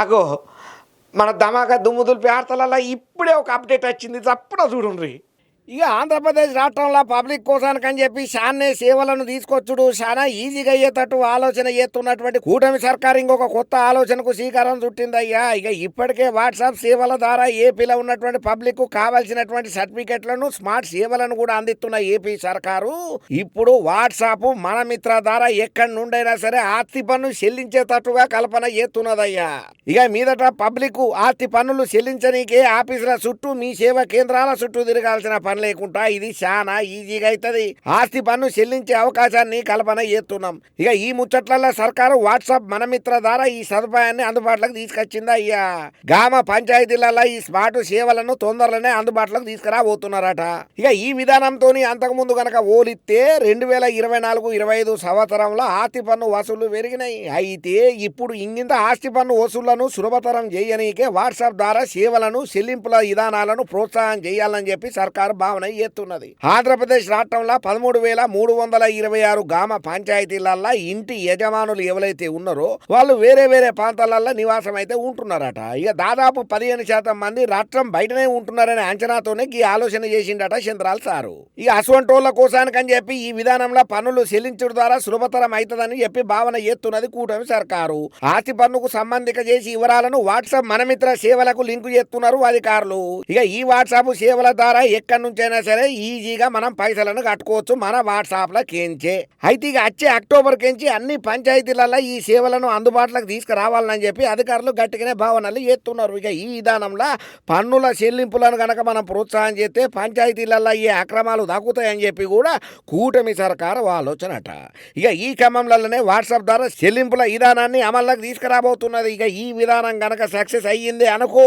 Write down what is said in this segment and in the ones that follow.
అగో మన ధమాకా దుమ్ముదులు పేర్తలలో ఇప్పుడే ఒక అప్డేట్ వచ్చింది తప్పుడ చూడండి. ఇక ఆంధ్రప్రదేశ్ రాష్ట్రంలో పబ్లిక్ కోసానికని చెప్పి చానే సేవలను తీసుకొచ్చుడు చాలా ఈజీగా అయ్యేటట్టు ఆలోచన చేస్తున్నటువంటి కూటమి సర్కార్ ఇంకొక కొత్త ఆలోచనకు శ్రీకారం చుట్టిందయ్యా. ఇక ఇప్పటికే వాట్సాప్ సేవల ద్వారా ఏపీలో ఉన్నటువంటి పబ్లిక్ కావాల్సినటువంటి సర్టిఫికెట్లను స్మార్ట్ సేవలను కూడా అందిస్తున్న ఏపీ సర్కారు ఇప్పుడు వాట్సాప్ మన మిత్ర ద్వారా ఎక్కడి నుండైనా సరే ఆస్తి పన్ను చెల్లించేటట్టుగా కల్పన చేస్తున్నదయ్యా. ఇక మీదట పబ్లిక్ ఆస్తి పన్నులు చెల్లించనీకే ఆఫీసుల చుట్టూ మీ సేవా కేంద్రాల చుట్టూ తిరగాల్సిన పని లేకుండా ఇది చాలా ఈజీగా అవుతుంది. ఆస్తి పన్ను చెల్లించే అవకాశాన్ని కల్పన చేస్తున్నాం. ఇక ఈ ముచ్చట్లలో సర్కారు వాట్సాప్ మన మిత్ర ద్వారా ఈ సదుపాయాన్ని అందుబాటులోకి తీసుకొచ్చిందా అయ్యా. గ్రామ పంచాయతీలలో ఈ స్మార్ట్ సేవలను తొందరలోనే అందుబాటులోకి తీసుకురాబోతున్నారట. ఇక ఈ విధానంతో అంతకుముందు గనక ఓలిస్తే 2024-25 సంవత్సరంలో ఆస్తి పన్ను వసూళ్లు పెరిగినాయి. అయితే ఇప్పుడు ఇంగింత ఆస్తి పన్ను వసూళ్లను సులభతరం చేయనీకే వాట్సాప్ ద్వారా సేవలను చెల్లింపుల విధానాలను ప్రోత్సాహం చేయాలని చెప్పి సర్కారు భావన చేస్తున్నది. ఆంధ్రప్రదేశ్ రాష్ట్రంలో 13,326 గ్రామ పంచాయతీలలో ఇంటి యజమానులు ఎవరైతే ఉన్నారో వాళ్ళు వేరే వేరే ప్రాంతాలలో నివాసం అయితే ఉంటున్నారట. ఇక దాదాపు 15% మంది రాష్ట్రం బయటనే ఉంటున్నారనే అంచనాతోనే ఈ ఆలోచన చేసిండట చంద్రాల్ సారు. ఈ అసవంటోళ్ల కోసానికని చెప్పి ఈ విధానంలో పన్నులు చెల్లించడం ద్వారా సులభతరం అవుతుందని చెప్పి భావన చేస్తున్నది కూటమి సర్కారు. ఆస్తి పన్నుకు సంబంధిక చేసి వివరాలను వాట్సాప్ మనమిత్ర సేవలకు లింకు చేస్తున్నారు అధికారులు. ఇక ఈ వాట్సాప్ సేవల ద్వారా ఎక్కడి నుంచైనా సరే ఈజీగా మనం పైసలను కట్టుకోవచ్చు మన వాట్సాప్ లో కేంచే. అయితే ఇక వచ్చే అక్టోబర్ కెంచి అన్ని పంచాయతీలలో ఈ సేవలను అందుబాటులోకి తీసుకురావాలని చెప్పి అధికారులు గట్టిగానే భావనలు చేస్తున్నారు. ఇక ఈ విధానంలో పన్నుల చెల్లింపులను గనక మనం ప్రోత్సాహం చేస్తే పంచాయతీలలో ఈ అక్రమాలు దక్కుతాయని చెప్పి కూడా కూటమి సర్కారు ఆలోచనట. ఇక ఈ క్రమంలోనే వాట్సాప్ ద్వారా చెల్లింపుల విధానాన్ని అమల్లోకి తీసుకురాబోతున్నది. ఇక ఈ విధానం గనక సక్సెస్ అయ్యింది అనుకో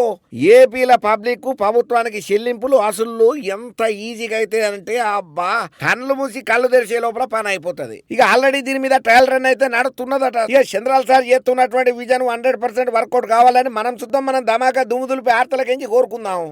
ఏపీల పబ్లిక్ ప్రభుత్వానికి చెల్లింపులు అసలు ఎంత ఈజీగా అయితే అంటే అబ్బా కళ్ళు మూసి కళ్ళు తెరిచే లోపల పని అయిపోతుంది. ఇక ఆల్రెడీ దీని మీద ట్రయల్ రన్ అయితే నడుస్తున్నదట. ఇక చంద్రాల్ సార్ చేస్తున్నటువంటి విజన్ 100% వర్కౌట్ కావాలని మనం చూద్దాం. మనం ధమాకా దుమ్ముదులు పేర్తలకించి కోరుకుందాం.